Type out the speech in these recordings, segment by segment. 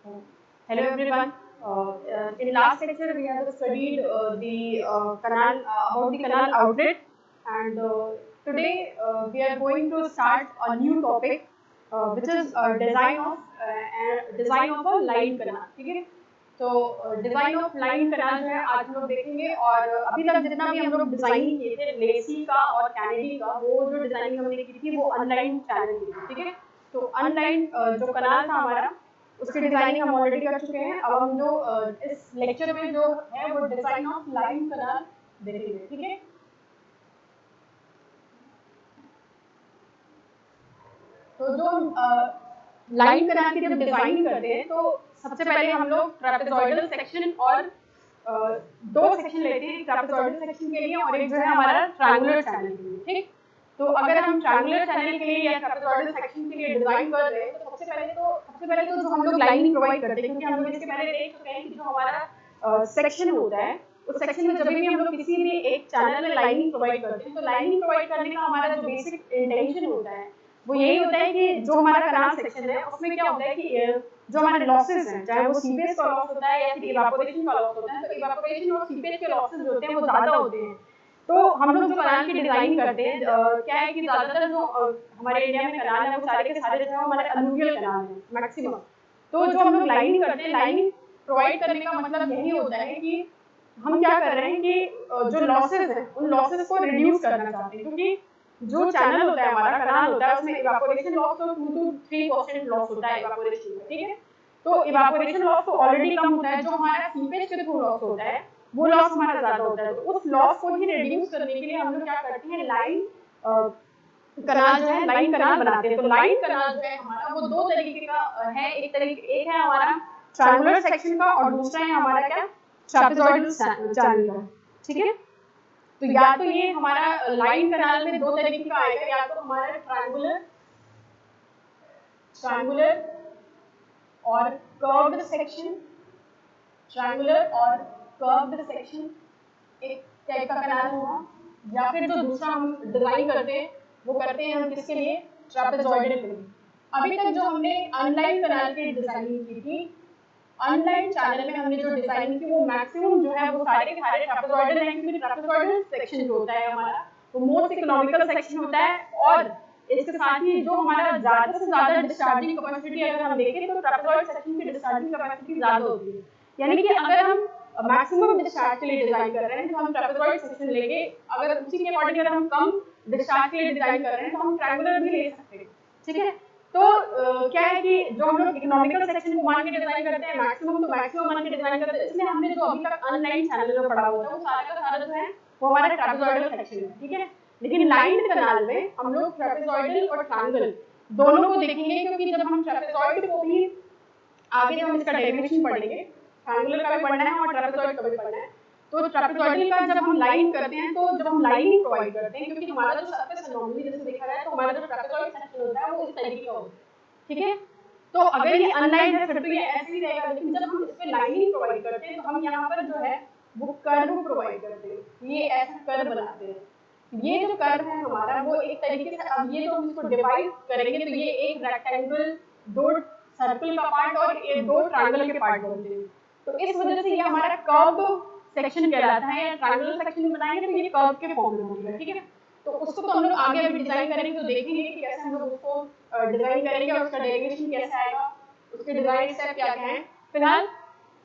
Hello everyone. In last lecture we have studied the canal about the canal outlet, and today we are going to start a new topic, which is design of a line canal. ठीक है? तो design of line canal जो है आज हम लोग देखेंगे, और अभी तक जितना भी हम लोग डिजाइनिंग किए थे लेसी का और कैनेडी का, वो जो डिजाइनिंग हमने की थी वो अनलाइन चैनल की थी। ठीक है? तो अनलाइन जो कनाल था हमारा, उसकी डिजाइनिंग हम ऑलरेडी कर चुके हैं। अब हम जो इस लेक्चर में जो है वो डिजाइन ऑफ लाइन कनाल देखेंगे। ठीक है? तो जो लाइन कनाल की जब डिजाइनिंग करते हैं तो सबसे पहले हम लोग ट्रेपेजॉइडल सेक्शन और दो सेक्शन लेते हैं, ट्रेपेजॉइडल सेक्शन के लिए और एक जो है हमारा ट्रायंगुलर चैनल के लिए। ठीक? तो अगर हम ट्रायंगुलर चैनल के लिए या ट्रेपेजॉइडल सेक्शन के लिए डिजाइन कर रहे हैं तो सबसे पहले तो जो हम लोग लाइनिंग प्रोवाइड करते हैं, क्योंकि हम लोग इसके पहले देख चुके हैं कि जो हमारा सेक्शन होता है उस सेक्शन में जब भी हम लोग किसी भी एक चैनल में लाइनिंग प्रोवाइड करते हैं तो लाइनिंग प्रोवाइड करने का हमारा जो बेसिक इंटेंशन होता है वो यही होता है कि जो हमारा कनाल सेक्शन है उसमें क्या होता है कि जो हमारे लॉसेस हैं, चाहे वो सीपेज का लॉस होता है या फिर इवापोरेशन का लॉस होता है, तो इवापोरेशन और सीपेज के लॉसेस जो होते हैं वो ज्यादा होते हैं। तो हम लोग जो कनाल की डिजाइनिंग करते हैं, क्या है कि ज्यादातर जो हमारे इंडिया में कनाल है वो सारे के सारे जो है हमारे अलूवियल कनाल है मैक्सिमम। तो जो हम लोग लाइनिंग करते हैं, लाइनिंग प्रोवाइड करने का मतलब यही होता है कि हम क्या कर रहे हैं कि जो लॉसेस हैं उन लॉसेस को रिड्यूस करना चाहते हैं, क्योंकि जो चैनल होता है हमारा कनाल होता है उसमें इवापोरेशन लॉस तो 2 to 3% लॉस होता है इवापोरेशन में। ठीक है? तो इवापोरेशन लॉस तो ऑलरेडी कम होता है, जो हमारा सीपेज के थ्रू लॉस होता है वो लॉस हमारा ज्यादा होता है। तो उस लॉस को ही रिड्यूस करने के लिए हम लोग क्या करते हैं, लाइन कनाल जो है लाइन कनाल बनाते हैं। तो लाइन कनाल जो है हमारा वो दो तरीके का है, एक है हमारा ट्रायंगुलर सेक्शन का और दूसरा है हमारा क्या, ट्रेपेजॉइडल चैनल का। ठीक है? तो या तो ये हमारा लाइन कनाल में दो तरीके का आएगा, या तो हमारा ट्रायंगुलर और कर्व्ड सेक्शन, ट्रायंगुलर और कर्व्ड सेक्शन एक टाइप का कनाल होगा, या फिर जो दूसरा हम डिजाइन करते हैं वो करते हैं हम किसके लिए, ट्रेपेजॉइडल के लिए। अभी तक जो हमने अनलाइन कनाल की डिजाइनिंग की थी, अनलाइन चैनल में हमने जो डिजाइनिंग की वो मैक्सिमम जो है वो सारे के सारे ट्रेपेजॉइडल हैं, क्योंकि ट्रेपेजॉइडल सेक्शन जो होता है हमारा वो मोस्ट इकोनॉमिकल सेक्शन होता है, और इसके साथ ही जो हमारा ज्यादा से ज्यादा डिस्चार्जिंग कैपेसिटी अगर हम देखें तो ट्रेपेजॉइडल सेक्शन की डिस्चार्जिंग कैपेसिटी ज्यादा होती है। यानी कि अगर हम मैक्सिमम डिस्चार्ज के लिए डिजाइन कर रहे हैं तो हम ट्रेपेजॉइडल सेक्शन लेंगे, अगर उसी के अकॉर्डिंग अगर हम कम डिस्चार्ज के लिए डिजाइन कर रहे हैं तो हम ट्रायंगुलर भी ले सकते हैं। ठीक है? तो क्या है कि जो हम लोग इकोनॉमिकल सेक्शन को मान के डिजाइन करते हैं, मैक्सिमम तो मैक्सिमम मान के डिजाइन करते हैं, इसलिए हमने जो अभी तक अनलाइन चैनल में पढ़ा होता है वो सारा का सारा जो है वो हमारा ट्रेपेजॉइडल सेक्शन है। ठीक है? लेकिन लाइन कनाल में हम लोग ट्रेपेजॉइडल और ट्रायंगल दोनों को देखेंगे, क्योंकि जब हम ट्रेपेजॉइड को भी आगे जब हम इसका डेफिनेशन पढ़ेंगे, ट्रायंगुलर का भी पढ़ना है और ट्रेपेजॉइड का भी पढ़ना है। तो ट्रेपेजॉइडल का जब हम लाइन करते हैं तो जब हम लाइनिंग प्रोवाइड करते हैं, क्योंकि हमारा जो सरफेस नॉर्मली जैसे देखा जाए तो हमारा जो ट्रेपेजॉइड सेक्शन होता है वो इस तरीके का होता है। ठीक है? तो अगर ये अनलाइन है फिर तो ये ऐसे ही रहेगा, लेकिन जब हम इसमें लाइनिंग प्रोवाइड करते हैं तो हम यहाँ पर जो है वो कर्व प्रोवाइड करते हैं, ये ऐसा कर्व बनाते हैं। ये जो कर्व है हमारा वो एक तरीके से, अब ये जो हम इसको डिवाइड करेंगे तो ये एक रेक्टेंगल, दो सर्कल का पार्ट और ये दो ट्रायंगल के पार्ट बनते हैं। तो इस वजह से ये हमारा कर्व सेक्शन कहलाता है, या ट्रायंगुलर सेक्शन बनाएंगे तो ये कर्व के फॉर्म में बनेगा। ठीक है? तो उसको तो हम लोग आगे अभी डिजाइन करेंगे तो देखेंगे कि कैसे हम लोग उसको डिजाइन करेंगे और उसका डेरिवेशन कैसे आएगा, उसके डिजाइन स्टेप क्या क्या हैं। फिलहाल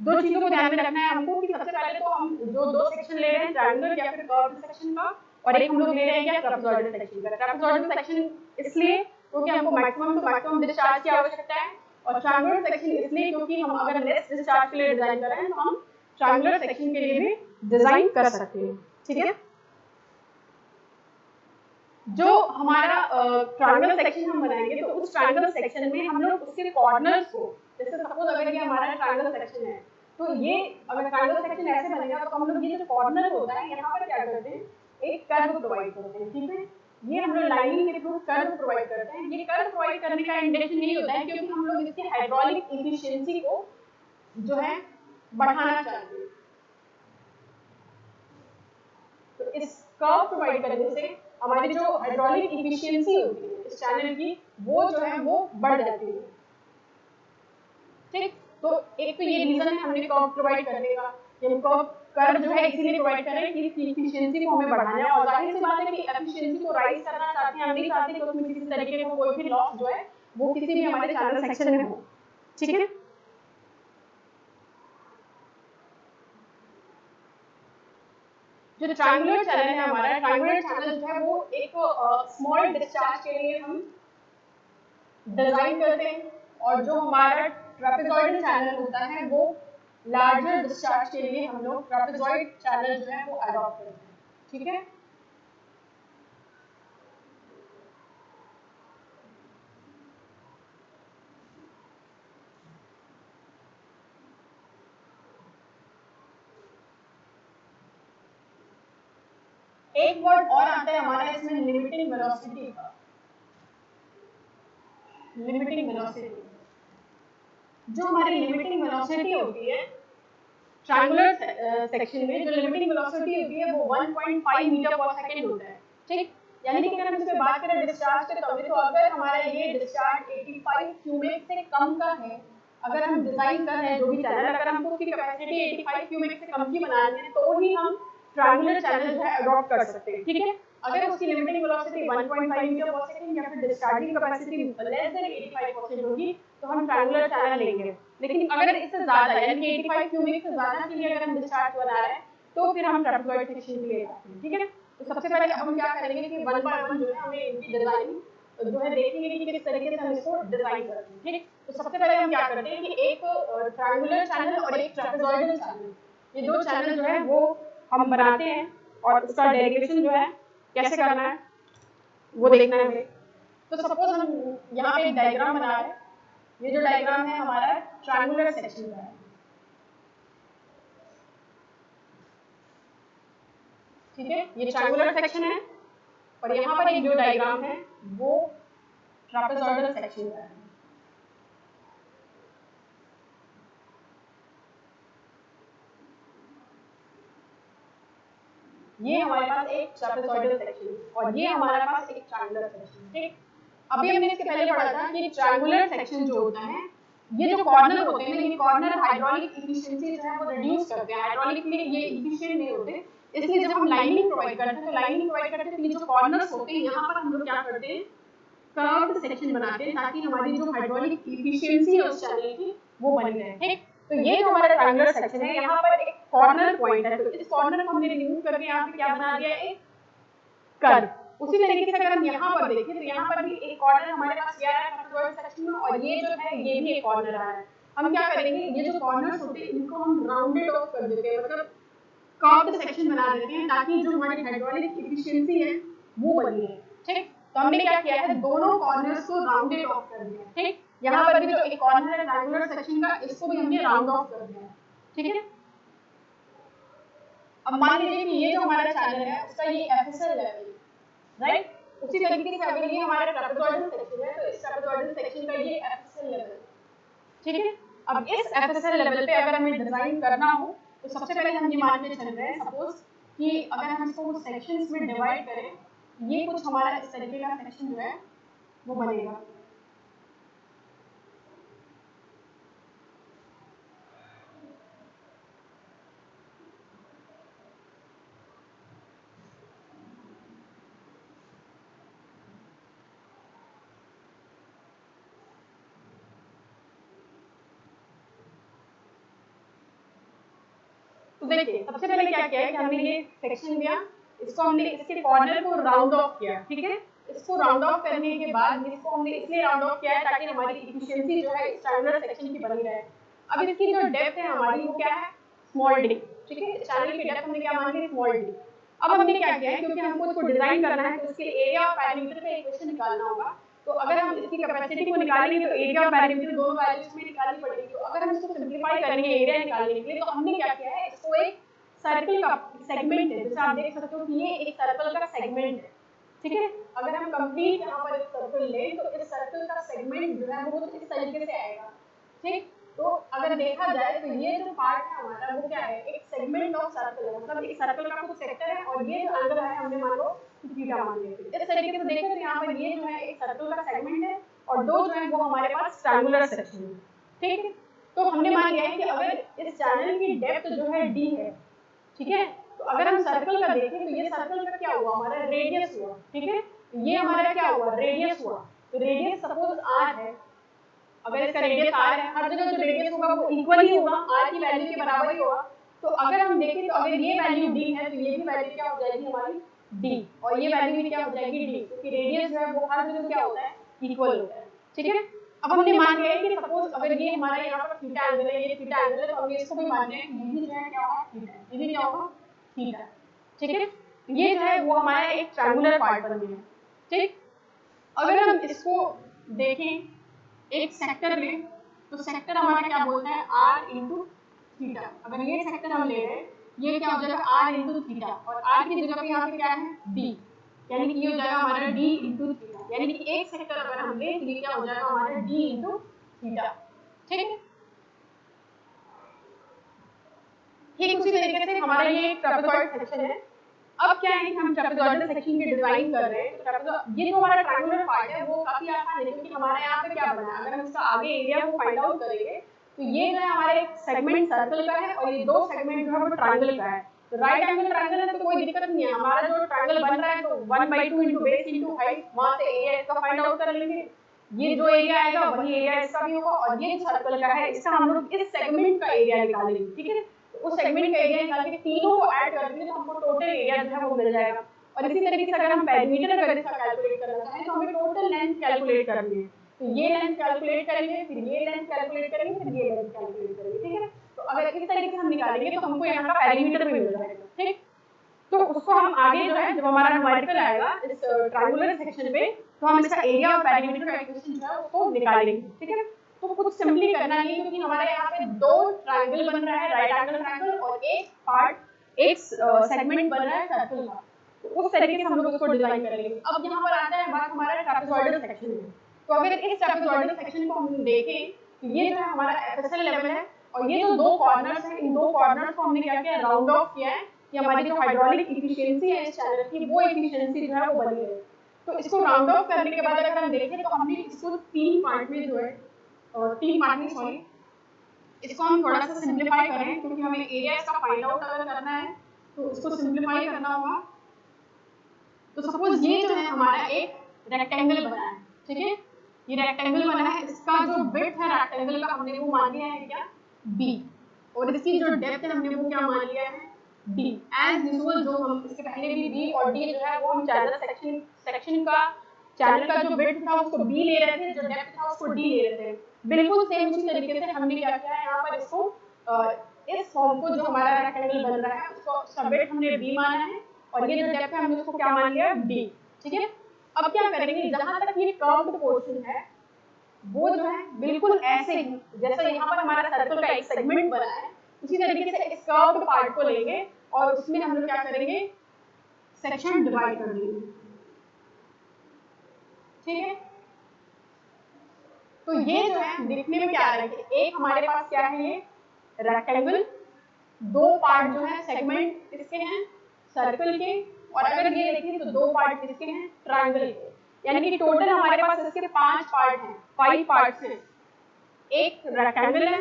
दो चीजों को ध्यान में रखना है हमको कि सबसे पहले तो हम जो दो सेक्शन ले रहे हैं ट्रायंगुलर या फिर कर्व्ड सेक्शन का, और एक हम लोग ले रहे हैं क्या, ट्रेपेजॉइडल सेक्शन का। ट्रेपेजॉइडल सेक्शन इसलिए क्योंकि हमको मैक्सिमम टू मैक्सिमम डिस्चार्ज की आवश्यकता है, और ट्रायंगुलर सेक्शन इसलिए क्योंकि हम अगर लेस डिस्चार्ज के लिए डिजाइन कर रहे हैं तो हम ट्रायंगुलर सेक्शन के लिए भी डिजाइन कर सकते हैं। ठीक है? जो हमारा ट्रायंगल सेक्शन हम बनाएंगे तो उस ट्रायंगल सेक्शन में हम लोग उसके कॉर्नर्स को, जैसे सपोज अगर ये हमारा ट्रायंगल सेक्शन है तो ये अगर ट्रायंगल सेक्शन ऐसे बनेगा तो हम लोग ये जो कॉर्नर होता है यहाँ पर क्या करते हैं, एक कर्व प्रोवाइड करते हैं। ठीक है? ये हम लोग लाइनिंग के थ्रू कर्व प्रोवाइड करते हैं। ये कर्व प्रोवाइड करने का इंटेंशन यही होता है क्योंकि हम लोग इसकी हाइड्रोलिक एफिशिएंसी को जो है बढ़ाना चाहते हैं। तो इस कर्व प्रोवाइड करने से हमारी जो हाइड्रोलिक एफिशिएंसी होती है इस चैनल की वो जो है वो बढ़ जाती है। ठीक? तो एक तो ये रीजन है हमने कर्व प्रोवाइड करने का, हम कर्व जो है इसीलिए प्रोवाइड कर रहे हैं कि एफिशिएंसी को हमें बढ़ाना है, और जाहिर सी बात है कि एफिशिएंसी को राइज करना चाहते हैं, हम नहीं चाहते कि उसमें किसी तरीके का कोई भी लॉस जो है वो किसी भी हमारे चैनल सेक्शन में हो। ठीक है, जो ट्रायंगुलर चैनल है हमारा, ट्रायंगुलर चैनल जो है वो एक स्मॉल डिस्चार्ज के लिए हम डिजाइन करते हैं, और जो हमारा ट्रेपेजॉइडल चैनल होता है वो लार्जर डिस्चार्ज के लिए हम लोग ट्रेपेजॉइड चैनल जो है वो अडॉप्ट करते हैं। ठीक है, एक वर्ड और आता है हमारा इसमें, लिमिटिंग वेलोसिटी का। लिमिटिंग वेलोसिटी, जो हमारी लिमिटिंग वेलोसिटी होती है ट्रायंगुलर सेक्शन में, जो लिमिटिंग वेलोसिटी होती है वो 1.5 मीटर पर सेकंड होता है। ठीक, यानी कि अगर हम इस पे बात करें डिस्चार्ज के तौर पे, तो अगर हमारा ये डिस्चार्ज 85 क्यूबिक से कम का है, अगर हम डिजाइन कर रहे हैं जो भी चैनल, अगर हमको उसकी कैपेसिटी 85 क्यूबिक से कम की बनानी है तो ही हम ट्रायंगुलर चैनल जो है अडॉप्ट कर सकते हैं। ठीक है, अगर उसकी लिमिटिंग वेलोसिटी 1.5 मीटर पर सेकंड या फिर डिस्चार्जिंग कैपेसिटी लेस देन 85% होगी तो हम ट्रायंगुलर चैनल लेंगे। लेकिन अगर इससे ज्यादा यानी कि 85 क्यूबिक से ज्यादा के लिए अगर हम डिस्चार्ज बना रहे हैं तो फिर हम ट्रेपेजॉइड सेक्शन के लिए जाते हैं। ठीक है, तो सबसे पहले अब हम क्या करेंगे कि वन बाय वन जो है हमें इनकी डिजाइन जो है देखेंगे कि किस तरीके से हम इसको डिजाइन करते हैं। ठीक, तो सबसे पहले हम क्या करते हैं कि एक ट्रायंगुलर चैनल और एक ट्रेपेजॉइडल चैनल, ये दो चैनल जो है वो हम बनाते हैं, और उसका डेरिवेशन जो है कैसे करना है वो देखना है हमें। तो सपोज हम यहाँ पे एक डायग्राम बना रहे हैं, ये जो डायग्राम है हमारा ट्रायंगुलर सेक्शन का है। ठीक है, ये ट्रायंगुलर सेक्शन है, और यहाँ पर एक जो डायग्राम है वो ट्रापेजॉइडल सेक्शन का है। ये हमारे पास एक ट्रापेजॉइडल सेक्शन और ये हमारे पास एक ट्रायंगुलर सेक्शन। ठीक, अभी हमने इसके पहले पढ़ा था कि ट्रायंगुलर सेक्शन जो होता है, ये जो कॉर्नर होते हैं, ये कॉर्नर हाइड्रोलिक एफिशिएंसी जो है वो रिड्यूस करते हैं, हाइड्रोलिकली ये एफिशिएंट नहीं होते, इसलिए जब हम लाइनिंग प्रोवाइड करते हैं तो लाइनिंग प्रोवाइड करते हैं तो ये जो कॉर्नर्स होते हैं यहाँ पर हम लोग क्या करते हैं, कर्व्ड सेक्शन बनाते हैं ताकि हमारी जो हाइड्रोलिक एफिशिएंसी है उस चैनल की वो बनी रहे। ठीक, तो ये जो हमारा ट्रायंगुलर सेक्शन है, यहाँ पर एक कॉर्नर पॉइंट है, तो इस कॉर्नर को हमने रिमूव करके यहाँ पे क्या बना दिया, एक कर्व। उसी तरीके से अगर हम यहाँ पर देखें तो यहाँ पर भी एक कॉर्नर हमारे पास क्या है ट्रापेजॉइडल सेक्शन में, और ये जो है ये भी एक कॉर्नर आ रहा है। हम क्या करेंगे, ये जो कॉर्नर्स होते हैं इनको हम राउंडेड ऑफ कर देते हैं, मतलब कर्व्ड सेक्शन बना देते हैं ताकि जो हमारी हाइड्रोलिक एफिशिएंसी है वो बनी रहे। ठीक, तो हमने क्या किया है, दोनों कॉर्नर्स को राउंडेड ऑफ कर दिया। ठीक, यहाँ पर भी जो एक कॉर्नर है ट्रायंगुलर सेक्शन का, इसको भी हमने राउंड ऑफ कर दिया। ठीक है, अब मान लीजिए कि ये जो हमारा चैनल है उसका ये एफएसएल लेवल, राइट, उसी तरीके से अगर ये हमारा ट्रापेजॉइडल सेक्शन है तो इस ट्रापेजॉइडल सेक्शन का ये एफएसएल लेवल। ठीक है, अब इस एफएसएल लेवल पे अगर हमें डिजाइन करना हो तो सबसे पहले हम ये मान के चल रहे हैं सपोज कि अगर हम इसको सेक्शंस में डिवाइड करें, ये कुछ हमारा इस तरीके का सेक्शन जो है वो बनेगा। तो देखिए सबसे पहले क्या किया है कि हमने ये सेक्शन लिया, इसको हमने इसके कॉर्नर को राउंड ऑफ किया। ठीक है, इसको राउंड ऑफ करने के बाद इसको हमने इसलिए राउंड ऑफ किया है ताकि हमारी एफिशिएंसी जो है इस ट्रायंगुलर सेक्शन की बनी रहे। अब इसकी जो डेप्थ है हमारी वो क्या है, स्मॉल डी। ठीक है, चैनल की डेप्थ हमने क्या मान ली, स्मॉल डी। अब हमने क्या किया है, क्योंकि हमको इसको डिजाइन करना है तो इसके एरिया और पेरीमीटर का इक्वेशन निकालना होगा। तो अगर हम इसकी कैपेसिटी को निकालेंगे तो एरिया और पेरीमीटर दोनों वैल्यूज में निकालनी पड़ेगी। तो अगर हम इसको सिंपलीफाई करेंगे एरिया निकालने के लिए तो हमने क्या किया है, इसको एक सर्कल का सेगमेंट है, जैसे आप देख सकते हो कि ये एक सर्कल का सेगमेंट है। ठीक है, अगर हम कंप्लीट यहाँ पर एक सर्कल लें तो इस सर्कल का सेगमेंट जो है वो इस तरीके से आएगा। ठीक, तो अगर देखा जाए तो ये जो पार्ट है हमारा वो क्या है, एक सेगमेंट ऑफ सर्कल है, मतलब एक सर्कल का कुछ सेक्टर है और ये जो एंगल है हमने मान लो थीटा मान लिया। इस तरीके से देखें तो यहाँ पर ये जो है एक सर्कल का सेगमेंट है और दो जो है वो हमारे पास ट्रायंगुलर सेक्शन है। ठीक है, तो हमने मान लिया है कि अगर इस चैनल की डेप्थ जो है d है, ठीक है, तो अगर हम सर्कल का देखें तो ये सर्कल का क्या हुआ, हमारा रेडियस हुआ, ठीक है, ये हमारा क्या हुआ, रेडियस हुआ। तो रेडियस सपोज r है, अगर इसका रेडियस r है, हर जगह जो रेडियस होगा वो इक्वल ही होगा, r की वैल्यू के बराबर ही होगा। तो अगर हम देखें तो अगर ये वैल्यू d है तो ये भी वैल्यू क्या हो जाएगी हमारी d, और ये वैल्यू भी क्या हो जाएगी d, क्योंकि रेडियस जो है वो हर जगह क्या होता है, इक्वल होता है, ठीक है। अब हमने मान लिया है कि सपोज अगर ये हमारा यहाँ पर थीटा एंगल है, ये थीटा एंगल है, तो हमने इसको भी मान लिया है कि ये भी जो है क्या होगा थीटा, ये भी क्या होगा थीटा, ठीक है। ये जो है वो हमारा एक ट्रायंगुलर पार्ट बन गया, ठीक। अगर हम इसको देखें एक सेक्टर लें, तो सेक्टर हमारा क्या बोलता है r इंटू थीटा। अगर ये सेक्टर हम ले रहे हैं, ये क्या हो जाएगा r इंटू थीटा, और r की जगह पे यहाँ पे क्या है d, यानी कि ये हो जाएगा हमारा d इंटू थीटा, यानी कि एक सेक्टर अगर हम लें तो ये क्या हो जाएगा हमारा d इंटू थीटा, ठीक है। ठीक उसी तरीके से हमारा ये एक ट्रेपेजॉइड सेक्शन है। अब क्या है कि हम ट्रेपेजॉइडल सेक्शन की डिजाइन कर रहे हैं, तो ये जो हमारा ट्रायंगुलर पार्ट है वो काफी आसान है, क्योंकि हमारे यहाँ पे क्या बना है, अगर हम इसका आगे एरिया को फाइंड आउट करेंगे तो ये जो है हमारा एक सेगमेंट सर्कल का है, और ये दो सेगमेंट जो है वो ट्रायंगल का है। तो राइट एंगल ट्रायंगल है तो कोई दिक्कत नहीं है, हमारा जो ट्रायंगल बन रहा है तो 1/2 इंटू बेस इंटू हाइट, वहां से एरिया इसका फाइंड आउट कर लेंगे। ये जो एरिया आएगा वही एरिया इसका भी होगा, और ये सर्कल का है इसका हम लोग इस सेगमेंट का एरिया निकालेंगे, ठीक है। उस सेगमेंट का एरिया निकाल के तीनों को ऐड कर देंगे तो हमको टोटल एरिया जो है वो मिल जाएगा। और इसी तरीके से अगर हम पेरीमीटर अगर इसका कैलकुलेट करना चाहें तो हमें टोटल लेंथ कैलकुलेट करनी है, तो ये लेंथ कैलकुलेट करेंगे, फिर ये लेंथ कैलकुलेट करेंगे, फिर ये लेंथ कैलकुलेट करेंगे, ठीक है। तो अगर इस तरीके से हम निकालेंगे तो हमको यहाँ का पेरीमीटर भी मिल जाएगा, ठीक। तो उसको हम आगे जो है जब हमारा न्यूमेरिकल आएगा इस ट्रायंगुलर सेक्शन पे, तो हम इसका एरिया और पेरीमीटर का इक्वेशन जो है उसको निकालेंगे, ठीक है। तो कुछ सिंपली करना नहीं, क्योंकि हमारे यहाँ पे दो ट्रायंगल बन रहा है, राइट एंगल ट्रायंगल, और एक पार्ट एक सेगमेंट बन रहा है सर्कल का, तो उस तरीके से हम लोग उसको डिजाइन करेंगे। अब यहाँ पर आता है बात हमारा ट्रापेजॉइडल सेक्शन में। तो अगर इस ट्रापेजॉइडल सेक्शन को हम देखें तो ये जो है हमारा एफएसएल लेवल है, और ये जो दो कॉर्नर्स हैं, इन दो कॉर्नर्स को हमने क्या किया, राउंड ऑफ किया है, कि हमारी जो हाइड्रोलिक एफिशिएंसी है इस चैनल की वो एफिशिएंसी जो है वो बनी है। तो इसको राउंड ऑफ करने के बाद अगर हम देखें तो हमने इसको तीन पार्ट में जो है तीन पार्ट में सॉरी इसको हम थोड़ा सा सिंप्लीफाई करें, क्योंकि हमें एरिया इसका फाइंड आउट अगर करना है तो इसको सिंप्लीफाई करना होगा। तो सपोज ये जो है हमारा एक रेक्टेंगल बना है, ठीक है, ये रेक्टेंगल बना है, इसका जो विड्थ है रेक्टेंगल का हमने वो मान लिया है क्या b, और इसकी जो डेप्थ है हमने वो क्या मान लिया है d। एज यूजुअल जो हम इसके पहले भी b और d जो है वो हम चैनल सेक्शन का चैनल का जो विड्थ था उसको b ले रहे थे, जो डेप्थ था उसको d ले रहे थे। बिल्कुल सेम उसी तरीके से हमने क्या किया है यहाँ पर इसको इस फॉर्म को जो हमारा रेक्टेंगल बन रहा है उसको उसका विड्थ हमने b माना है, और ये जो डेप्थ है हमने उसको क्या मान लिया d, ठीक है। अब क्या करेंगे, जहां तक ये कर्व्ड पोर्शन है वो जो है बिल्कुल ऐसे ही जैसा यहाँ पर हमारा सर्कल का एक सेगमेंट बना है, उसी तरीके से इस कर्व्ड पार्ट को लेंगे और उसमें हम लोग क्या करेंगे, सेक्शन डिवाइड कर देंगे, ठीक है। तो ये जो है देखने में क्या आ रहा है, एक हमारे पास क्या है ये रेक्टेंगल, दो पार्ट जो है सेगमेंट इसके हैं सर्कल के, और अगर ये देखें तो दो पार्ट इसके हैं ट्रायंगल के, यानी कि टोटल हमारे पास इसके 5 पार्ट हैं, 5 पार्ट्स हैं। एक रेक्टेंगल है,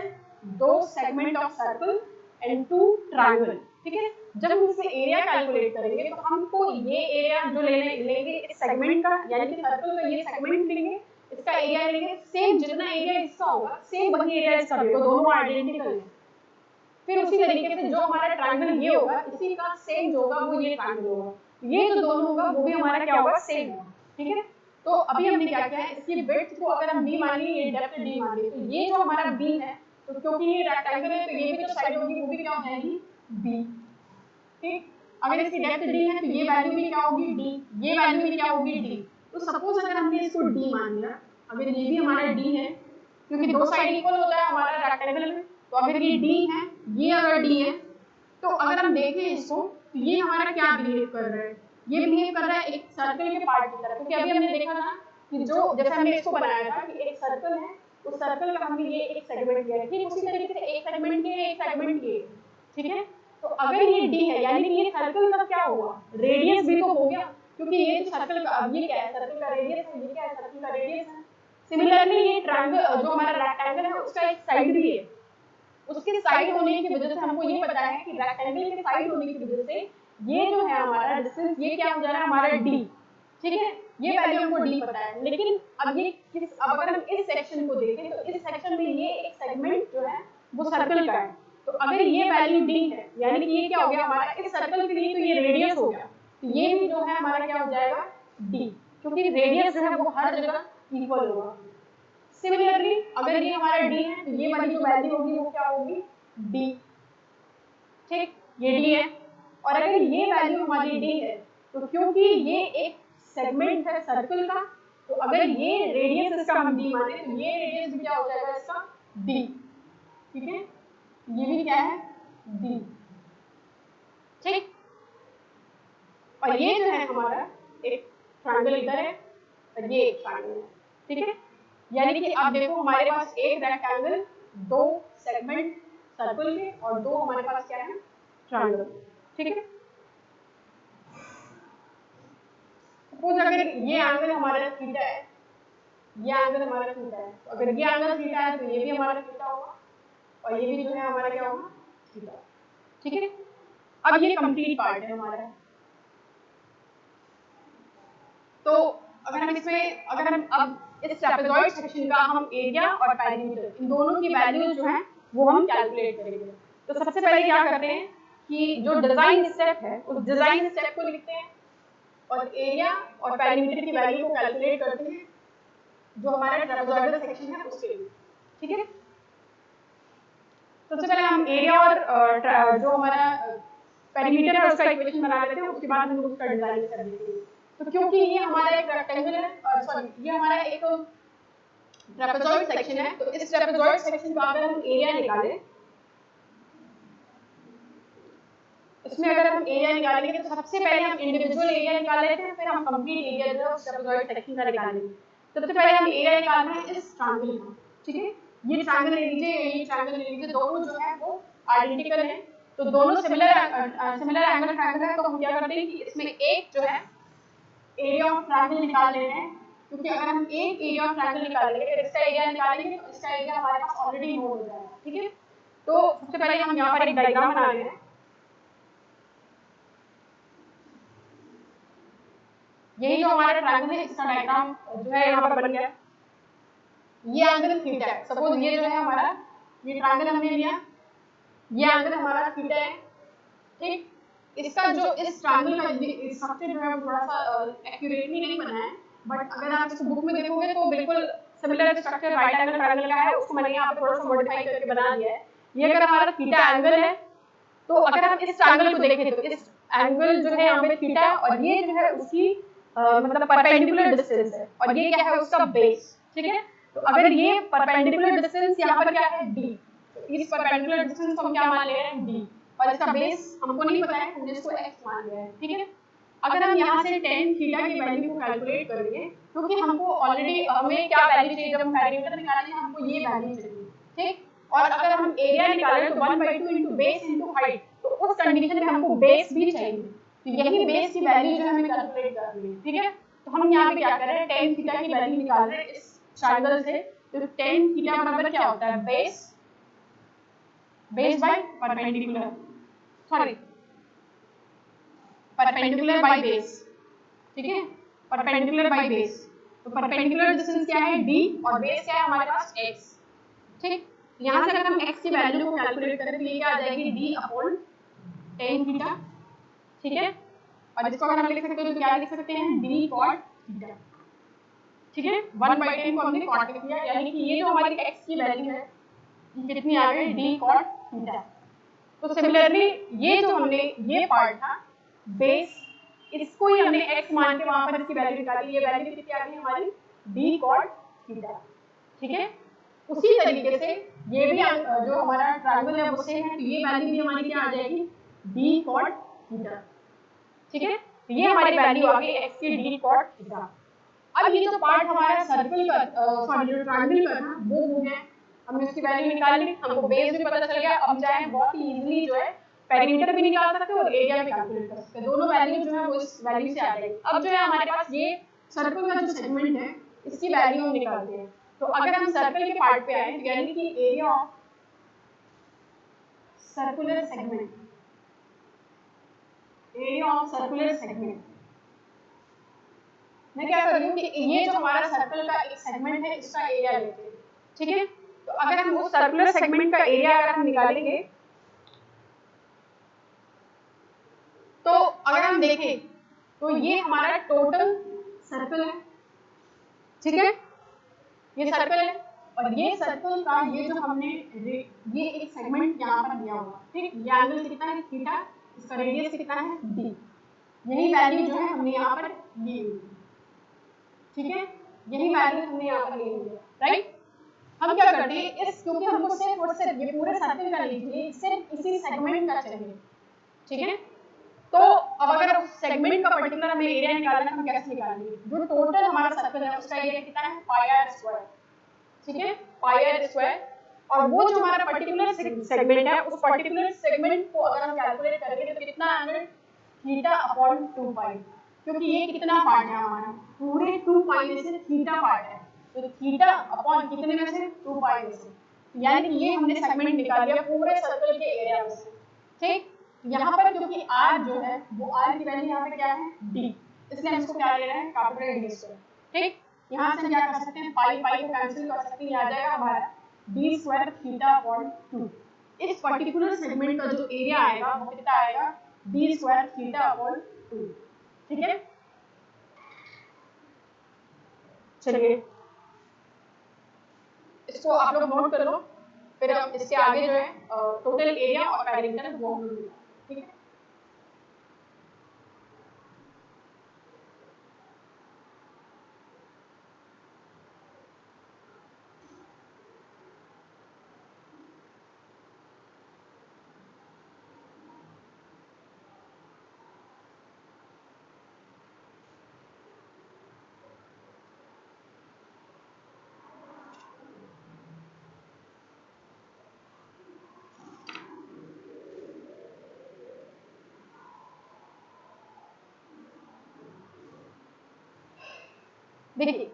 दो segment of circle and 2 triangle, ठीक है। जब हम इससे एरिया कैलकुलेट करेंगे तो हमको ये एरिया जो लेंगे इस सेगमेंट का, यानी कि सर्कल का ये सेगमेंट लेंगे, इसका एरिया लेंगे, सेम जितना एरिया इसका होगा सेम वही एरिया इसका भी होगा, दोनों आइडेंटिकल है। फिर उसी तरीके से जो हमारा ट्रायंगल ये होगा इसी का सेम जो होगा वो ये ट्रायंगल होगा, ये जो दोनों होगा वो भी हमारा क्या होगा सेम होगा, ठीक है। तो अभी हमने क्या किया है, इसकी विड्थ को अगर हम b मान लिए, ये डेप्थ d मान लिए, तो ये जो हमारा b है, तो क्योंकि ये रेक्टेंगल है तो ये भी जो साइड होगी वो भी क्या हो जाएगी b, ठीक। अगर इसकी डेप्थ d है तो ये वैल्यू भी क्या होगी d, ये वैल्यू भी क्या होगी d। तो सपोज अगर हमने इसको d मान लिया, अगर ये भी हमारा d है, क्योंकि दो साइड इक्वल होता है हमारा रेक्टेंगल में, तो अगर ये d है, ये अगर d है, तो अगर हम देखें इसको तो ये हमारा क्या बिहेव कर रहा है, ये बिहेव कर रहा है एक सर्कल के पार्ट की तरह, क्योंकि अभी हमने देखा था कि जो जैसे हमने इसको बनाया था कि एक सर्कल है, उस सर्कल का हमने ये एक सेगमेंट लिया है, ठीक उसी तरीके से एक सेगमेंट ये एक सेगमेंट ये, ठीक है। तो अगर ये d है यानी कि ये सर्कल का क्या हुआ, रेडियस भी तो हो गया, क्योंकि ये जो सर्कल का अब ये क्या है, सर्कल का रेडियस है, ये क्या है सर्कल का रेडियस है। सिमिलरली ये ट्रायंगल जो हमारा रेक्टेंगल है उसका एक साइड भी है, उसके साइड होने की वजह से हमको ये पता है कि रेक्टेंगल के साइड होने की वजह से ये जो है हमारा डिस्टेंस ये क्या हो जा रहा है हमारा d, ठीक है, ये वैल्यू हमको d पता है। लेकिन अब अगर हम इस सेक्शन को देखें तो इस सेक्शन में ये एक सेगमेंट जो है वो सर्कल का है, तो अगर ये वैल्यू d है यानी कि ये क्या हो गया हमारा इस सर्कल के लिए, तो ये रेडियस हो गया, तो ये भी जो है हमारा क्या हो जाएगा d, क्योंकि रेडियस जो है वो हर जगह इक्वल होगा। सिमिलरली अगर ये हमारा d है तो ये वाली जो वैल्यू होगी वो क्या होगी d, ठीक, ये d है। और अगर ये वैल्यू हमारी d है तो क्योंकि ये एक सेगमेंट है सर्कल का, तो अगर ये रेडियस इसका हम d माने तो ये रेडियस भी क्या हो जाएगा इसका d, ठीक है, ये भी क्या है d, ठीक। और ये जो है हमारा एक ट्रायंगल इधर है और ये एक ट्रायंगल है, ठीक है, यानी कि अब देखो हमारे पास एक रेक्टेंगल, दो सेगमेंट सर्कल के और दो हमारे पास क्या है ट्रायंगल, ठीक है। सपोज अगर ये एंगल हमारा थीटा है, ये एंगल हमारा थीटा है, तो अगर ये एंगल थीटा है तो ये भी हमारा थीटा होगा और ये भी जो है हमारा क्या होगा थीटा, ठीक है। अब ये कंप्लीट पार्ट है हमारा। तो अगर हम इसमें अब इस ट्रेपेजॉइड सेक्शन का हम एरिया और पेरीमीटर इन दोनों की वैल्यू जो है वो हम कैलकुलेट करेंगे। तो सबसे पहले क्या करते हैं कि जो डिजाइन स्टेप है उस डिजाइन स्टेप को लिखते हैं और एरिया और पेरीमीटर की वैल्यू को कैलकुलेट करते हैं जो हमारा ट्रेपेजॉइडल सेक्शन है उसके लिए, ठीक है। सबसे पहले हम एरिया और जो हमारा पेरीमीटर है उसका इक्वेशन बना लेते हैं, उसके बाद हम उसका डिजाइन कर देंगे। तो क्योंकि ये हमारा एक रेक्टेंगल है, सॉरी ये हमारा एक ट्रेपेजॉइड सेक्शन है, तो इस ट्रेपेजॉइड सेक्शन का अगर हम एरिया निकालें, इसमें अगर हम एरिया निकालेंगे तो सबसे पहले हम इंडिविजुअल एरिया निकाल लेते हैं, फिर हम कंप्लीट एरिया जो है उस ट्रेपेजॉइड सेक्शन का निकालेंगे। सबसे पहले हम एरिया निकालना है इस ट्रायंगल का, ठीक है, ये ट्रायंगल ले लीजिए, ये ट्रायंगल ले लीजिए, दोनों जो है वो आइडेंटिकल हैं, तो दोनों सिमिलर एंगल ट्रायंगल है, तो हम क्या करते हैं कि इसमें एक जो है एरिया ऑफ ट्रायंगल निकाल लेते हैं, क्योंकि अगर हम एक एरिया ऑफ ट्रायंगल निकालेंगे फिर इसका एरिया निकालेंगे तो इसका एरिया हमारे पास ऑलरेडी नोन हो जाएगा, ठीक है। तो सबसे पहले हम यहाँ पर एक डायग्राम बना रहे हैं। यही जो हमारा ट्रायंगल है इसका डायग्राम जो है यहाँ पर बन गया। ये एंगल थीटा है, सपोज ये जो है हमारा ये ट्रायंगल हमने लिया, ये एंगल हमारा थीटा है, ठीक। इसका जो इस ट्रायंगल का स्ट्रक्चर जो है वो थोड़ा सा एक्यूरेटली नहीं बना है, बट अगर आप इसको बुक में देखोगे तो बिल्कुल similar structure right angle triangle का है, उसको मैंने यहाँ पे थोड़ा सा मॉडिफाई करके बना दिया है। ये अगर हमारा थीटा एंगल है तो अगर हम इस ट्रायंगल को देखें तो इस एंगल जो है यहाँ पे थीटा है और ये जो है उसकी मतलब परपेंडिकुलर डिस्टेंस है और ये क्या है उसका बेस, ठीक है। तो अगर ये परपेंडिकुलर डिस्टेंस यहाँ पर क्या है d, तो इस परपेंडिकुलर डिस्टेंस को हम क्या मान ले रहे हैं d और इसका बेस हमको नहीं पता है, हमने इसको x मान लिया है, ठीक है। अगर हम यहाँ से tan थीटा की वैल्यू को कैलकुलेट करेंगे, क्योंकि हमको ऑलरेडी हमें क्या वैल्यू चाहिए जब हम पेरीमीटर निकालेंगे हमको ये वैल्यू चाहिए, ठीक। और अगर हम एरिया निकालें तो 1/2 इनटू बेस इनटू हाइट, तो उस कंडीशन में हमको बेस भी चाहिए, तो यही बेस की वैल्यू जो हमें कैलकुलेट करनी है, ठीक है। तो हम यहाँ पे क्या कर रहे हैं tan थीटा की वैल्यू निकाल रहे हैं इस ट्रायंगल से, तो tan थीटा बराबर क्या होता है base by perpendicular, sorry perpendicular by base, ठीक है, परपेंडिकुलर बाय बेस। तो परपेंडिकुलर डिस्टेंस क्या है d और बेस क्या है हमारे पास x, ठीक। यहाँ से अगर हम x की वैल्यू को कैलकुलेट करें तो ये क्या आ जाएगी d अपॉन tan थीटा, ठीक है। और इसको अगर हम लिख सकते हैं तो क्या लिख सकते हैं d cot थीटा, ठीक है। 1/10 को हमने cot लिख दिया, यानी कि ये जो हमारी x की वैल्यू है ये कितनी आ गई d cot थीटा। तो सिमिलरली ये जो हमने ये पार्ट था बेस, इसको ही हमने x मान के वहां पर इसकी वैल्यू निकाली, ये वैल्यू कितनी आ गई हमारी d cot थीटा, ठीक है। उसी तरीके से ये भी जो हमारा ट्रायंगल है वो सेम है, तो ये वैल्यू भी हमारी क्या आ जाएगी d cot थीटा, ठीक है। तो ये हमारी वैल्यू आ गई x की d cot थीटा। अब ये जो पार्ट हमारा सर्कल का सॉरी जो ट्रायंगल का था वो हो गया, हमने उसकी वैल्यू निकाल ली, हमको बेस भी पता चल गया। अब चाहे बहुत ही इजीली जो है पेरीमीटर भी निकाल सकते हैं और एरिया भी कैलकुलेट कर सकते हैं, दोनों वैल्यू जो है वो इस वैल्यू से आ जाएगी। अब जो है हमारे पास ये सर्कल का जो सेगमेंट है इसकी वैल्यू हम निकालते हैं। तो अगर हम सर्कल के पार्ट पे आए तो यानी कि area of circular segment, area of circular segment. मैं क्या कर रही हूँ कि ये जो हमारा सर्कल का एक सेगमेंट है इसका एरिया लेते हैं, ठीक है। तो अगर हम उस सर्कुलर सेगमेंट का एरिया अगर हम निकालेंगे तो अगर हम देखें तो ये हमारा टोटल सर्कल है, ठीक है, ये सर्कल है। और ये सर्कल का ये जो हमने ये एक सेगमेंट यहाँ पर दिया हुआ, ठीक, ये एंगल कितना है थीटा, इसका रेडियस कितना है डी, यही वैल्यू जो है हमने यहाँ पर ली हुई, ठीक है, यही वैल्यू हमने यहाँ पर ली हुई है, राइट। हम क्या करते हैं इस, क्योंकि हमको सिर्फ और सिर्फ ये पूरे सर्कल का लीजिए, सिर्फ इसी सेगमेंट का चाहिए, ठीक है। तो अब अगर उस सेगमेंट का पर्टिकुलर हमें एरिया निकालना है, हम कैसे निकालेंगे? जो टोटल हमारा सर्कल है उसका एरिया कितना है पाई आर स्क्वायर, ठीक है, पाई आर स्क्वायर। और वो जो हमारा पर्टिकुलर सेगमेंट है उस पर्टिकुलर सेगमेंट को अगर हम कैलकुलेट करेंगे तो कितना एंगल थीटा अपॉन 2 पाई, क्योंकि ये कितना पार्ट है हमारा पूरे 2 पाई में से थीटा पार्ट है, तो थीटा अपॉन कितने में से 2 पाई में से, यानी कि ये हमने सेगमेंट निकाल लिया पूरे सर्कल के एरिया में से, ठीक। यहाँ पर क्योंकि r जो है वो r की वैल्यू यहाँ पे क्या है d, इसलिए हम इसको क्या ले रहे हैं कैपिटल D स्क्वायर, ठीक। यहाँ से हम क्या कर सकते हैं पाई पाई को कैंसिल कर सकते हैं, आ जाएगा हमारा d स्क्वायर थीटा अपॉन 2। इस पर्टिकुलर सेगमेंट का जो एरिया आएगा वो कितना आएगा d स्क्वायर थीटा अपॉन 2, ठीक है। चलिए इसको आप लोग नोट कर लो, फिर हम इसके आगे जो है टोटल एरिया और पेरिमीटर वो हम लोग, ठीक है। देखिए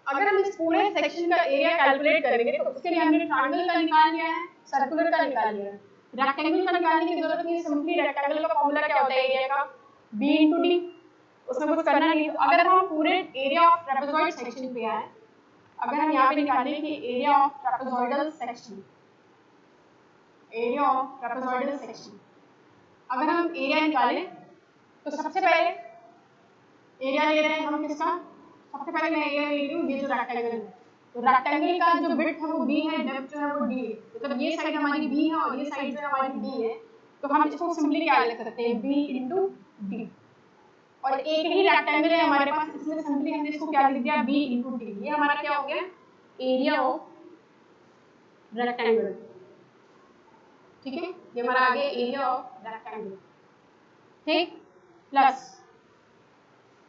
अगर हम इस पूरे सेक्शन का एरिया कैलकुलेट करेंगे तो उसके लिए हमने ट्रायंगल का निकाल लिया है, सर्कुलर का निकाल लिया है, रेक्टेंगल का निकालने की जरूरत नहीं है। सिंपली रेक्टेंगल का फॉर्मूला क्या होता है एरिया का b * d, उसमें कुछ करना नहीं। तो अगर हम पूरे एरिया ऑफ ट्रेपेजॉइड सेक्शन पे आए, अगर हम यहाँ पे निकालें कि area of trapezoidal section, area of trapezoidal section, अगर हम एरिया निकालें तो सबसे पहले एरिया ले रहे हैं हम किसका, सबसे पहले मैं एरिया ले रही हूँ ये जो रेक्टेंगल है, तो रेक्टेंगल का जो विड्थ है वो b है, डेप्थ जो है वो d है, मतलब ये साइड हमारी b है और ये साइड जो है हमारी d है। तो हम इसको सिंपली क्या लिख सकते हैं b * d, और एक ही रेक्टेंगल है हमारे पास इसलिए सिंपली हमने इसको क्या लिख दिया b * d। ये हमारा क्या हो गया एरिया ऑफ रेक्टेंगल, ठीक है, ये हमारा आ गया एरिया ऑफ रेक्टेंगल, ठीक, प्लस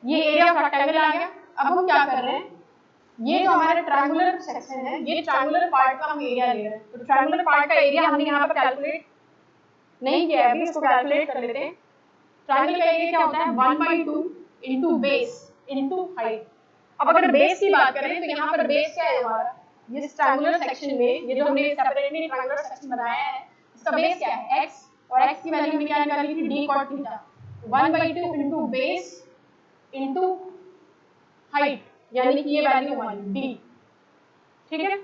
ये एरिया ऑफ रेक्टेंगल आ गया। अब हम क्या कर रहे हैं, ये जो हमारा ट्रायंगुलर सेक्शन है ये ट्रायंगुलर पार्ट का हम एरिया ले रहे हैं, तो ट्रायंगुलर पार्ट का एरिया हमने यहाँ पर कैलकुलेट नहीं किया है, अभी इसको कैलकुलेट कर लेते हैं। ट्रायंगल का एरिया क्या होता है 1/2 इनटू बेस इनटू हाइट। अब अगर बेस की बात करें तो यहाँ पर बेस क्या है हमारा, ये ट्रायंगुलर सेक्शन में ये जो हमने सेपरेटली ट्रायंगुलर सेक्शन बनाया है इसका बेस क्या है x, और x की वैल्यू हमने क्या निकाली थी d cot theta, 1/2 into base into height, यानी कि ये वैल्यू हमारी d, ठीक है,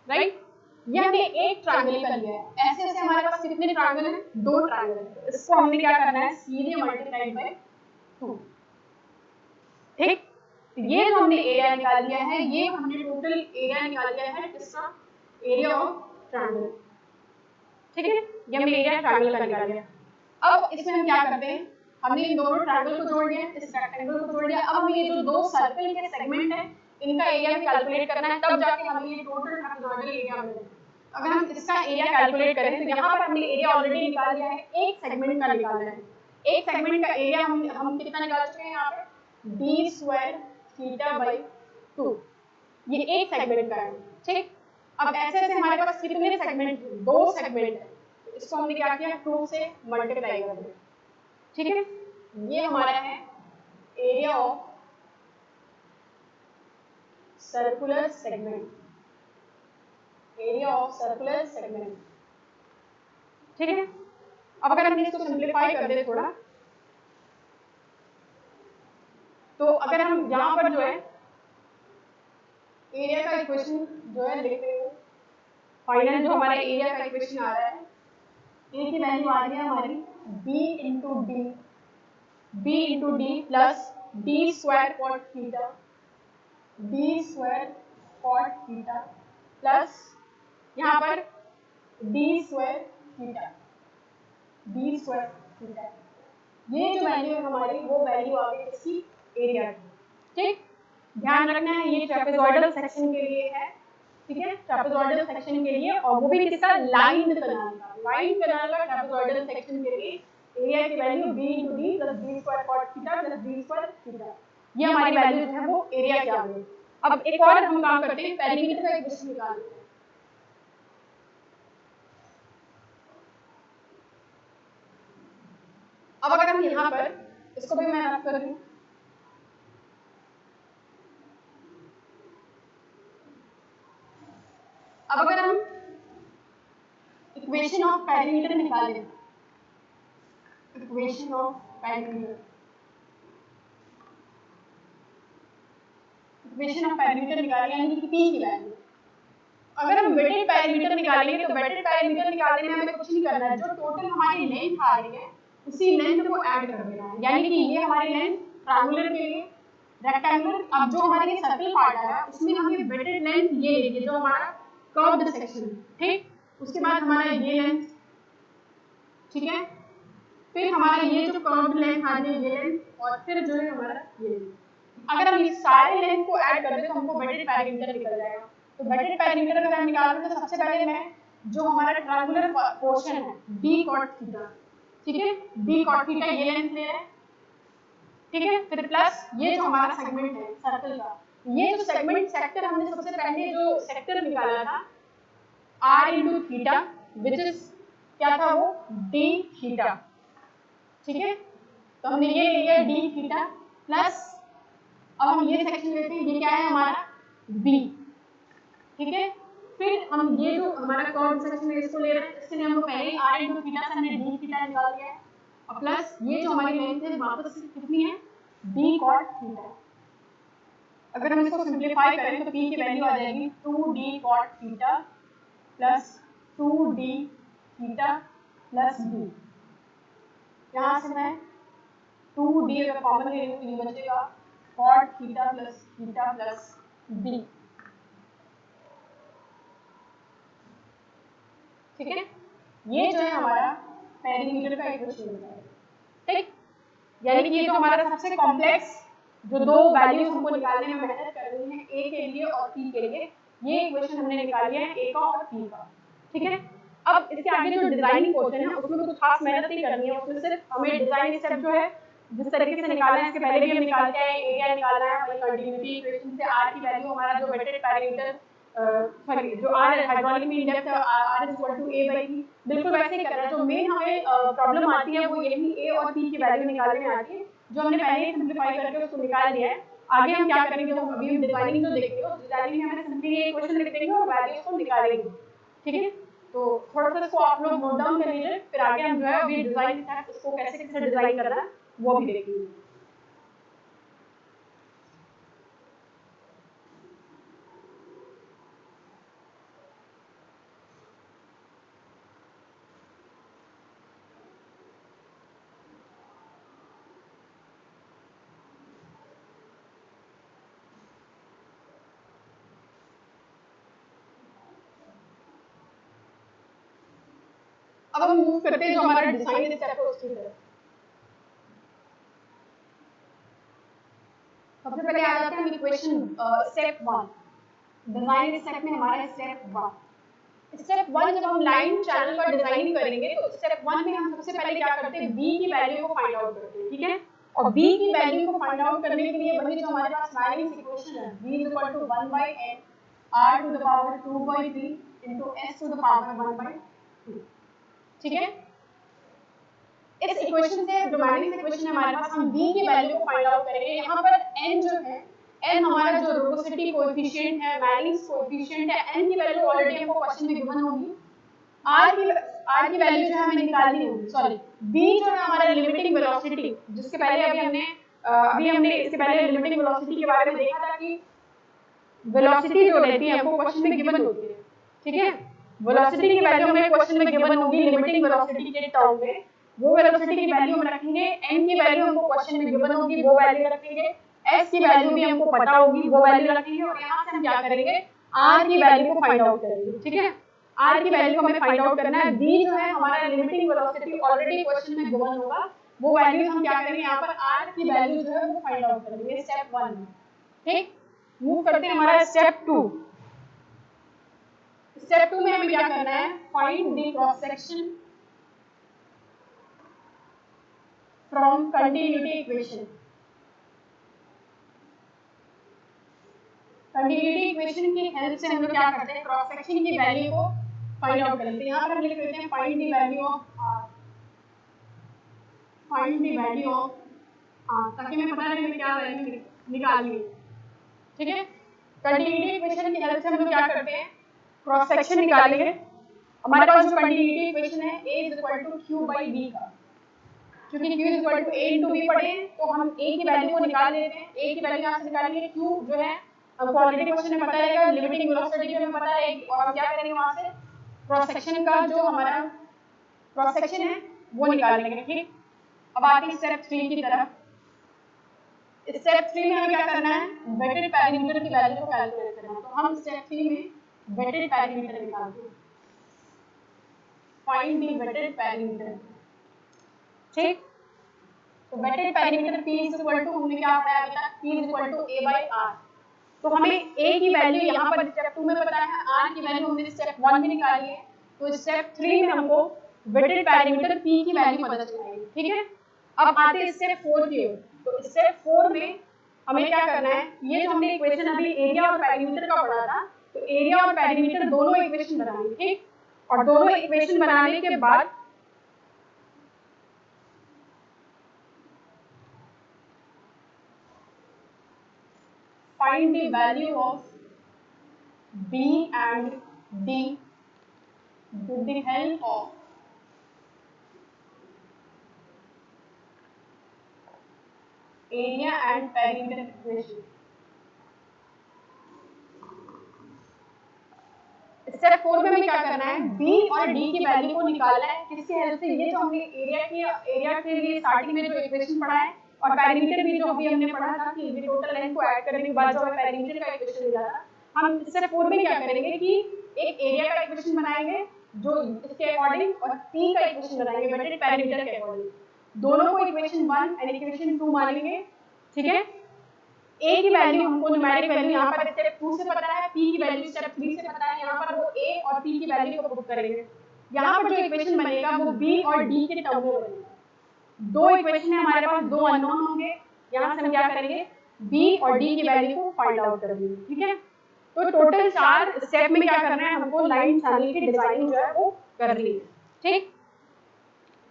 राइट। ये हमने एक ट्रायंगल का लिया है, ऐसे ऐसे हमारे पास कितने ट्रायंगल हैं, 2 ट्रायंगल हैं, इसको हमने क्या करना है सीधे मल्टीप्लाई बाय 2, ठीक। ये जो हमने एरिया निकाल लिया है ये हमने टोटल एरिया निकाल लिया है किसका, एरिया ऑफ ट्रायंगल, ठीक है, ये हमने एरिया ट्रायंगल का निकाल लिया। अब इसमें हम क्या करते हैं, हमने इन दोनों ट्रायंगल को जोड़ दिया, इस रेक्टेंगल को जोड़ दिया। अब हमें ये जो दो सर्कल के सेगमेंट है इनका एरिया भी कैलकुलेट करना है, तब जाके हमें ये टोटल ट्रायंगल एरिया मिलेगा। अगर हम इसका एरिया कैलकुलेट करें तो यहाँ पर हमने एरिया ऑलरेडी निकाल लिया है, एक सेगमेंट का निकालना है। एक सेगमेंट का एरिया हम कितना निकाल चुके हैं यहाँ पे d स्क्वायर थीटा बाई 2, ये एक सेगमेंट का है, ठीक। अब ऐसे ऐसे हमारे पास कितने सेगमेंट, 2 सेगमेंट है, इसको हमने क्या किया 2 से मल्टीप्लाई कर दिया, ठीक है। ये हमारा है area of circular segment, area of circular segment. ठीक है, अब अगर हम इसको सिंप्लीफाई कर दे थोड़ा, तो अगर हम यहाँ पर जो है एरिया का इक्वेशन जो है लिख रहे हो, फाइनल जो हमारा एरिया का इक्वेशन आ रहा है, ए की वैल्यू आ रही है हमारी b into D plus D square cot theta, D square cot theta plus यहाँ पर D square theta, D square theta. ये जो वैल्यू है हमारी वो वैल्यू आ गई इसकी एरिया की। ठीक, ध्यान रखना है ये ट्रेपेजॉइडल सेक्शन के लिए है। ठीक है, ट्रेपेजॉइडल सेक्शन के लिए, और वो भी किसका, लाइन कनाल का, लाइन कनाल का ट्रेपेजॉइडल सेक्शन के लिए एरिया की value b into D plus D square cot theta plus D square theta, ये हमारी वैल्यू जो है वो एरिया की आ गई। अब एक और हम काम करते हैं, पेरीमीटर का इक्वेशन निकालते हैं। अब अगर हम यहाँ पर इसको भी मैं रख कर दूं, अब अगर हम इक्वेशन ऑफ पेरीमीटर निकालें, equation of perimeter, equation of perimeter निकालें यानी कि p की वैल्यू। अगर हम वेटेड पैरामीटर निकालेंगे तो वेटेड पैरामीटर निकालने में हमें कुछ नहीं करना है, जो टोटल हमारी लेंथ आ रही है उसी लेंथ को ऐड कर देना है, यानी कि ये हमारी लेंथ ट्रायंगुलर के लिए, रेक्टेंगुलर, अब जो हमारे सर्कल पार्ट आया उसमें हमें वेटेड लेंथ ये लेंगे जो हमारा कर्व्ड सेक्शन है। ठीक, उसके बाद हमारा ये लेंथ, ठीक है, फिर हमारा ये जो कर्व्ड लेंथ आ रही है ये लेंथ, और फिर जो है हमारा ये लेंथ। अगर हम इस सारे लेंथ को ऐड कर दे तो हमको वेटेड पैरामीटर निकल जाएगा। तो वेटेड पैरामीटर अगर हम निकालते हैं तो सबसे पहले मैं जो हमारा ट्रायंगुलर पोर्शन है d cot थीटा, ठीक है, d cot थीटा ये लेंथ ले रहे हैं। ठीक है, फिर प्लस ये जो हमारा सेगमेंट है सर्कल का, ये जो सेगमेंट सेक्टर हमने सबसे पहले जो सेक्टर निकाला था r into theta which is क्या था वो d थीटा। ठीक है, तो हमने ये ले लिया d थीटा प्लस, अब हम ये सेक्शन लेते हैं, ये क्या है हमारा b। ठीक है, फिर हम ये जो हमारा कर्व सेक्शन है इसको ले रहे हैं, इसके लिए हमको पहले r इंटू थीटा से हमने d थीटा निकाल लिया है, और प्लस ये जो हमारी लेंथ है वापस से कितनी है d cot थीटा। अगर हम इसको सिंपलीफाई करें तो p की वैल्यू आ जाएगी 2d cot theta plus 2d theta plus b। यहाँ से मैं 2d अगर कॉमन ले लूँ तो ये बचेगा cot थीटा प्लस b। ठीक है, ये जो है हमारा पेरीमीटर का इक्वेशन है। ठीक, यानी कि ये जो हमारा सबसे कॉम्प्लेक्स जो दो वैल्यूज हमको निकालने में मेहनत करनी है a के लिए और p के लिए, ये इक्वेशन हमने निकाली है a का और p का। ठीक है, अब इसके आगे जो डिजाइनिंग पोर्शन है उसमें कुछ खास मेहनत नहीं करनी है, उसमें सिर्फ हमें डिजाइन स्टेप जो है जिस तरीके से निकालना है, इसके पहले भी हम निकालते हैं, एरिया निकालना है, वही कंटिन्यूटी इक्वेशन से r की वैल्यू हमारा जो वेटेड पैरामीटर सॉरी जो r hydraulic mean depth r is equal to a by p, बिल्कुल वैसे ही करना है। जो मेन हमें प्रॉब्लम आती है वो यही a और p की वैल्यू निकालने में आती है, जो हमने पहले ही सिंपलीफाई करके उसको निकाल लिया है। आगे हम क्या करेंगे, तो अभी हम डिजाइनिंग जो देखेंगे उस डिजाइनिंग में हमें सिंपली ये इक्वेशन लिख देंगे और वैल्यूज को निकालेंगे। ठीक है, तो थोड़ा सा इसको आप लोग नोट डाउन कर लीजिए, फिर आगे हम जो है अभी डिजाइन है उसको कैसे कैसे डिजाइन करना है वो भी देखेंगे। अब हम मूव करते हैं जो हमारा डिजाइन स्टेप है उसकी तरफ। सबसे पहले आ जाते हैं हम इक्वेशन स्टेप 1, डिजाइन स्टेप में हमारा स्टेप 1। स्टेप 1 जब हम लाइन चैनल का डिजाइन करेंगे तो स्टेप 1 में हम सबसे पहले क्या करते हैं, b की वैल्यू को फाइंड आउट करते हैं। ठीक है, और b की वैल्यू को फाइंड आउट करने के लिए वही जो हमारे पास लाइन इक्वेशन है b 1/n r to the power 2/3 into s to the power 1/2। ठीक है, इस इक्वेशन से जो मैट्रिक्स इक्वेशन है हमारे पास, हम b की वैल्यू को फाइंड आउट करेंगे। यहाँ पर n जो है n हमारा जो रूगोसिटी कोएफिशिएंट है, मैलिंग्स कोएफिशिएंट है, n की वैल्यू ऑलरेडी हमको क्वेश्चन में गिवन होगी। r की वैल्यू जो है हमें निकालनी होगी, सॉरी b जो है हमारा लिमिटिंग वेलोसिटी, जिसके पहले अभी हमने इसके पहले लिमिटिंग वेलोसिटी के बारे में देखा था कि वेलोसिटी जो रहती है हमको क्वेश्चन में गिवन होती है, ठीक है। वेलोसिटी की वैल्यू हमें क्वेश्चन में गिवन होगी लिमिटिंग वेलोसिटी के टर्म में, वो वेलोसिटी की वैल्यू हम रखेंगे, n की वैल्यू हमको क्वेश्चन में गिवन होगी, वो वैल्यू रखेंगे, s की वैल्यू भी हमको पता होगी, वो वैल्यू रखेंगे, और यहाँ से हम क्या करेंगे, r की वैल्यू को फाइंड आउट करेंगे, ठीक है। r की वैल्यू हमें फाइंड आउट करना है। b जो है हमारा लिमिटिंग वेलोसिटी ऑलरेडी क्वेश्चन में गिवन होगा, वो वैल्यू हम क्या करेंगे, यहाँ पर r की वैल्यू जो है वो फाइंड आउट करेंगे स्टेप 1 में, ठीक। मूव करते हैं हमारा स्टेप 2। स्टेप 2 में हमें क्या करना है, find the cross section from continuity equation. Continuity equation की हेल्प से हम लोग क्या करते हैं, क्रॉस सेक्शन की वैल्यू को फाइंड आउट कर लेते हैं। यहाँ पर हम लिख देते हैं find the value of r, find the value of r, ताकि हमें पता लगे क्या वैल्यू निकालनी है, ठीक है। कंटिन्यूटी इक्वेशन की हेल्प से हम लोग क्या करते हैं, क्रॉस सेक्शन निकालेंगे। हमारे पास जो कंटिन्यूटी इक्वेशन है a = q/b का, क्योंकि q = a × b पढ़े तो हम a की वैल्यू को निकाल लेते हैं। a की वैल्यू यहाँ से निकालेंगे, q जो है हमको ऑलरेडी क्वेश्चन में पता रहेगा, लिमिटिंग वेलोसिटी हमें पता रहेगी, और हम क्या करेंगे वहां से क्रॉस सेक्शन का जो हमारा क्रॉस सेक्शन है वो निकाल लेंगे, ठीक। अब आते हैं स्टेप 3 की तरफ। स्टेप 3 में हमें क्या करना है, वेटेड पैरामीटर की वैल्यू को कैलकुलेट करना है। तो हम स्टेप 3 में वेटेड पैरामीटर निकालते हैं, फाइंड द वेटेड पैरामीटर, ठीक। तो वेटेड पैरामीटर p = हमने क्या पढ़ा अभी तक, p = a/r। तो हमें a की वैल्यू यहाँ पर स्टेप 2 में पता है, r की वैल्यू हमने स्टेप 1 में निकाली है, तो स्टेप 3 में हमको वेटेड पैरामीटर p की वैल्यू पता चलेगी, ठीक है। अब आते हैं स्टेप 4 की ओर। तो स्टेप 4 में हमें क्या करना है, ये जो हमने इक्वेशन अभी एरिया और पैरामीटर का पढ़ा था, तो एरिया और पैरामीटर दोनों इक्वेशन बनाएंगे, ठीक। और दोनों इक्वेशन बनाने के बाद find the value of b and d with the help of area and perimeter equation। Step 4 में हमें क्या करना है, b और d की वैल्यू को निकालना है, किसकी हेल्प से, ये जो हमने एरिया के लिए स्टार्टिंग में जो इक्वेशन पढ़ा है, और पैरामीटर भी जो अभी हमने पढ़ा था कि ये टोटल लेंथ को ऐड करने के बाद जो हमें पैरामीटर का इक्वेशन मिला था। हम स्टेप 4 में क्या करेंगे कि एक एरिया का इक्वेशन बनाएंगे जो इसके अकॉर्डिंग, और p का इक्वेशन बनाएंगे वेटेड पैरामीटर के अकॉर्डिंग। दोनों को इक्वेशन 1 और इक्वेशन 2 मानेंगे, ठीक है। a की वैल्यू हमको न्यूमेरिक वैल्यू यहाँ पर स्टेप 2 से पता है, p की वैल्यू स्टेप 3 से पता है, यहाँ पर वो a और p की वैल्यू को पुट करेंगे। यहाँ पर जो इक्वेशन बनेगा वो b और d के टर्म में बनेगा। दो इक्वेशन है हमारे पास, दो अननोन होंगे, यहाँ से हम क्या करेंगे, b और d की वैल्यू को फाइंड आउट करेंगे, ठीक है। तो टोटल 4 स्टेप में क्या करना है, हमको लाइन चैनल की डिजाइनिंग जो है वो करनी है, ठीक।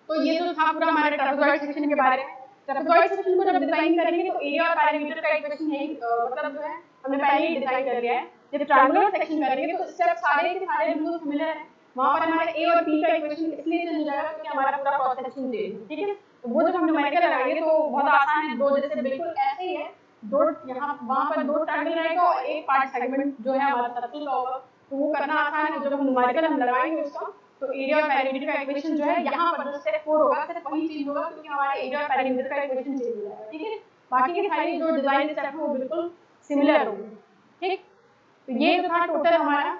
तो ये तो था पूरा हमारे ट्रापेजॉइड सेक्शन के बारे में। ट्रापेजॉइड सेक्शन को जब डिजाइन करेंगे तो एरिया और पैरामीटर का इक्वेशन यही मतलब जो है हमने पहले ही डिजाइन कर लिया है। जब ट्रायंगुलर सेक्शन करेंगे तो स्टेप सारे के सारे बिल्कुल सिमिलर है, वहां पर हमारे a और p का इक्वेशन इसलिए चेंज हो जाएगा क्योंकि हमारा पूरा क्रॉस सेक्शन चेंज है, ठीक है। तो वो जब हम न्यूमेरिकल लगाएंगे तो बहुत आसान है, दो जैसे बिल्कुल ऐसे ही है, दो यहाँ वहां पर दो ट्रायंगल रहेगा और एक पार्ट सेगमेंट जो है हमारा सर्कल का होगा, तो वो करना आसान है। जब हम न्यूमेरिकल हम लगाएंगे उसका तो एरिया और पैरामीटर का इक्वेशन जो है यहाँ पर जो स्टेप 4 होगा सिर्फ वही चेंज होगा क्योंकि हमारा एरिया और पैरामीटर का इक्वेशन चेंज हो जाएगा, ठीक है। बाकी के सारे जो डिजाइन स्टेप है वो बिल्कुल सिमिलर होंगे, ठीक। तो ये जो था टोटल हमारा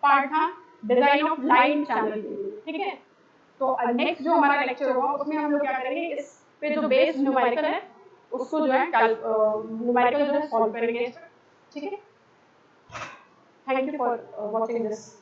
पार्ट था डिजाइन ऑफ लाइन चैनल, ठीक है। तो नेक्स्ट जो हमारा लेक्चर होगा उसमें हम लोग क्या करेंगे, इस पे जो बेस न्यूमेरिकल है उसको जो है न्यूमेरिकल जो है सॉल्व करेंगे, ठीक है। Thank you for watching this.